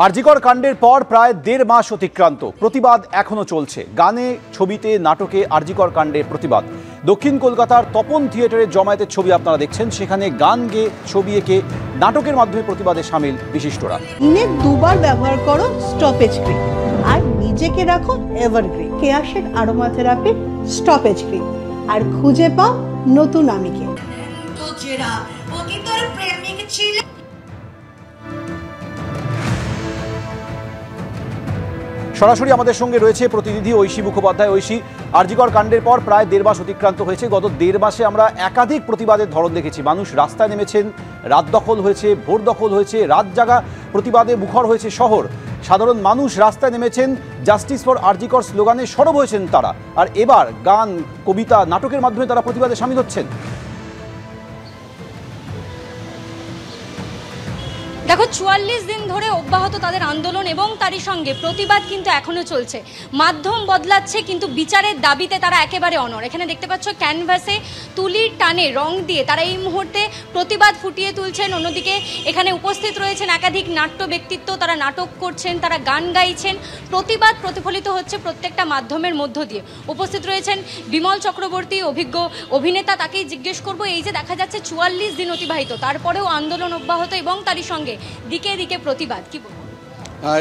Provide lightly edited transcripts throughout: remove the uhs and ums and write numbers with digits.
আরজিকর কাণ্ডের পর প্রায় ১.৫ মাস অতিক্রান্ত, প্রতিবাদ এখনো চলছে। গানে, ছবিতে, নাটকে আরজিকর কাণ্ডের প্রতিবাদ। দক্ষিণ কলকাতার তপন থিয়েটারের জমায়েতের ছবি আপনারা দেখছেন। সেখানে গান গেয়ে, ছবি এঁকে, নাটকের মাধ্যমে প্রতিবাদে সামিল বিশিষ্টরা। দিনে 2 বার ব্যবহার করো স্টপেজ ক্রিম আর নিজেকে রাখো এভারগ্রিন। কেয়াশেড আরোমা থেরাপি স্টপেজ ক্রিম আর খুঁজে পাও নতুন আমিকে। সরাসরি আমাদের সঙ্গে রয়েছে প্রতিনিধি ঐশী মুখোপাধ্যায়। ঐশী, আরজিকর কাণ্ডের পর প্রায় ১.৫ মাস অতিক্রান্ত হয়েছে। গত ১.৫ মাসে আমরা একাধিক প্রতিবাদের ধরন দেখেছি। মানুষ রাস্তায় নেমেছেন, রাত দখল হয়েছে, ভোর দখল হয়েছে, রাত জাগা প্রতিবাদে মুখর হয়েছে শহর। সাধারণ মানুষ রাস্তায় নেমেছেন, জাস্টিস ফর আরজিকর স্লোগানে সরব হয়েছেন তারা। আর এবার গান, কবিতা, নাটকের মাধ্যমে তারা প্রতিবাদে সামিল হচ্ছেন। দেখো, ৪৪ দিন ধরে অব্যাহত তাদের আন্দোলন এবং তারই সঙ্গে প্রতিবাদ কিন্তু এখনো চলছে। মাধ্যম বদলাচ্ছে কিন্তু বিচারের দাবিতে তারা একেবারে অনড়। এখানে দেখতে পাচ্ছ ক্যানভাসে তুলির টানে রং দিয়ে তারা এই মুহূর্তে প্রতিবাদ ফুটিয়ে তুলছেন। অন্যদিকে এখানে উপস্থিত রয়েছেন একাধিক নাট্য ব্যক্তিত্ব, তারা নাটক করছেন, তারা গান গাইছেন। প্রতিবাদ প্রতিফলিত হচ্ছে প্রত্যেকটা মাধ্যমের মধ্য দিয়ে। উপস্থিত রয়েছেন বিমল চক্রবর্তী, অভিজ্ঞ অভিনেতা। তাকেই জিজ্ঞেস করব, এই যে দেখা যাচ্ছে ৪৪ দিন অতিবাহিত, তারপরেও আন্দোলন অব্যাহত এবং তারই সঙ্গে দিকে দিকে প্রতিবাদ, কি বলবো?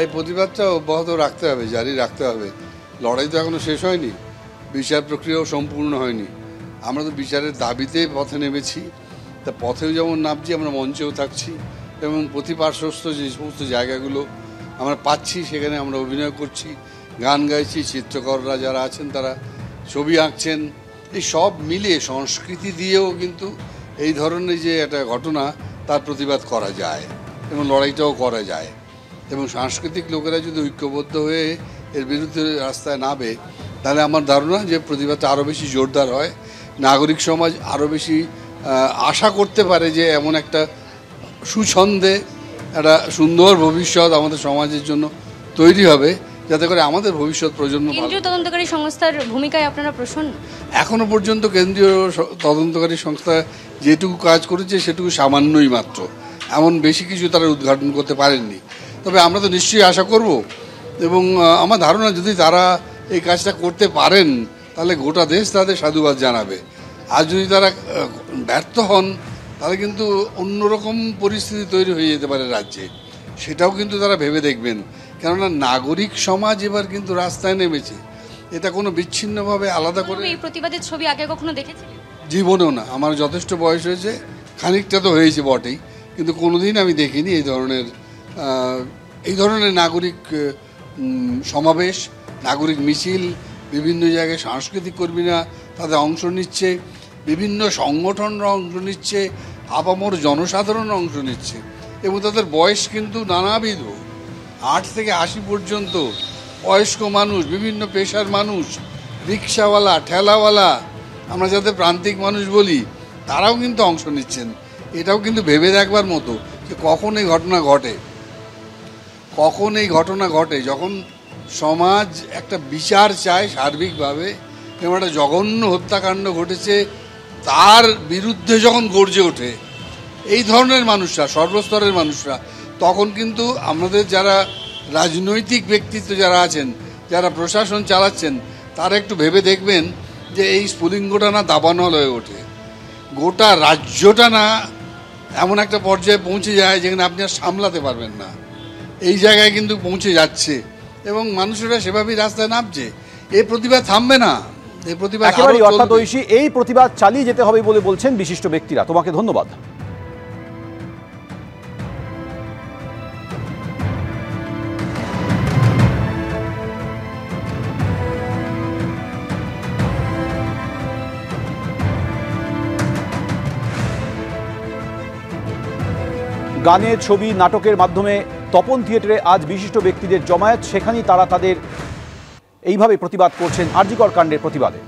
এই প্রতিবাদটা অব্যাহত রাখতে হবে, জারি রাখতে হবে। লড়াই তো এখনো শেষ হয়নি, বিচার প্রক্রিয়াও সম্পূর্ণ হয়নি। আমরা তো বিচারের দাবিতে পথে নেমেছি। তা পথেও যেমন নামছি, আমরা মঞ্চেও থাকছি এবং প্রতিপার্শ্বস্থ যে সমস্ত জায়গাগুলো আমরা পাচ্ছি সেখানে আমরা অভিনয় করছি, গান গাইছি। চিত্রকররা যারা আছেন তারা ছবি আঁকছেন। এই সব মিলিয়ে সংস্কৃতি দিয়েও কিন্তু এই ধরনের যে একটা ঘটনা তার প্রতিবাদ করা যায় এবং লড়াইটাও করা যায়। এবং সাংস্কৃতিক লোকেরা যদি ঐক্যবদ্ধ হয়ে এর বিরুদ্ধে রাস্তায় নামে, তাহলে আমার ধারণা যে প্রতিবাদটা আরও বেশি জোরদার হয়। নাগরিক সমাজ আরও বেশি আশা করতে পারে যে এমন একটা সুছন্দে একটা সুন্দর ভবিষ্যৎ আমাদের সমাজের জন্য তৈরি হবে, যাতে করে আমাদের ভবিষ্যৎ প্রজন্ম। কেন্দ্রীয় তদন্তকারী সংস্থার ভূমিকায় আপনারা প্রসন্ন? এখনো পর্যন্ত কেন্দ্রীয় তদন্তকারী সংস্থা যেটুকু কাজ করেছে সেটুকু সামান্যই মাত্র, এমন বেশি কিছু তারা উদ্ঘাটন করতে পারেননি। তবে আমরা তো নিশ্চয়ই আশা করব এবং আমার ধারণা যদি তারা এই কাজটা করতে পারেন তাহলে গোটা দেশ তাদের সাধুবাদ জানাবে। আর যদি তারা ব্যর্থ হন তাহলে কিন্তু অন্যরকম পরিস্থিতি তৈরি হয়ে যেতে পারে রাজ্যে, সেটাও কিন্তু তারা ভেবে দেখবেন। কেননা নাগরিক সমাজ এবার কিন্তু রাস্তায় নেমেছে। এটা কোনো বিচ্ছিন্নভাবে আলাদা করে এই প্রতিবাদের ছবি আগে কখনো দেখেছিলেন? জীবনেও না। আমার যথেষ্ট বয়স হয়েছে, খানিকটা তো হয়েছে বটেই, কিন্তু কোনোদিন আমি দেখিনি এই ধরনের নাগরিক সমাবেশ, নাগরিক মিছিল। বিভিন্ন জায়গায় সাংস্কৃতিক কর্মীরা তাদের অংশ নিচ্ছে, বিভিন্ন সংগঠনরা অংশ নিচ্ছে, আপামর জনসাধারণ অংশ নিচ্ছে এবং তাদের বয়স কিন্তু নানাবিধ। 8 থেকে 80 পর্যন্ত বয়স্ক মানুষ, বিভিন্ন পেশার মানুষ, রিক্সাওয়ালা, ঠেলাওয়ালা, আমরা যাদের প্রান্তিক মানুষ বলি, তারাও কিন্তু অংশ নিচ্ছেন। এটাও কিন্তু ভেবে দেখবার মতো যে কখন এই ঘটনা ঘটে, যখন সমাজ একটা বিচার চায় সার্বিকভাবে এবং একটা জঘন্য হত্যাকাণ্ড ঘটেছে তার বিরুদ্ধে যখন গর্জে ওঠে এই ধরনের মানুষরা, সর্বস্তরের মানুষরা, তখন কিন্তু আমাদের যারা রাজনৈতিক ব্যক্তিত্ব যারা আছেন, যারা প্রশাসন চালাচ্ছেন, তারা একটু ভেবে দেখবেন যে এই স্ফুলিঙ্গটা না দাবানল হয়ে ওঠে, গোটা রাজ্যটা না এমন একটা পর্যায়ে পৌঁছে যায় যেখানে আপনি আর সামলাতে পারবেন না। এই জায়গায় কিন্তু পৌঁছে যাচ্ছে এবং মানুষেরা সেভাবেই রাস্তায় নামছে। এই প্রতিবাদ থামবে না, এই প্রতিবাদ একেবারেই। অর্থাৎ ঐশী, এই প্রতিবাদ চালিয়ে যেতে হবে বলে বলছেন বিশিষ্ট ব্যক্তিরা। তোমাকে ধন্যবাদ। গানে, ছবি, নাটকের মাধ্যমে তপন থিয়েটারে আজ বিশিষ্ট ব্যক্তিদের জমায়েত। সেখানেই তারা তাদের এইভাবে প্রতিবাদ করছেন আরজিকর কাণ্ডের প্রতিবাদে।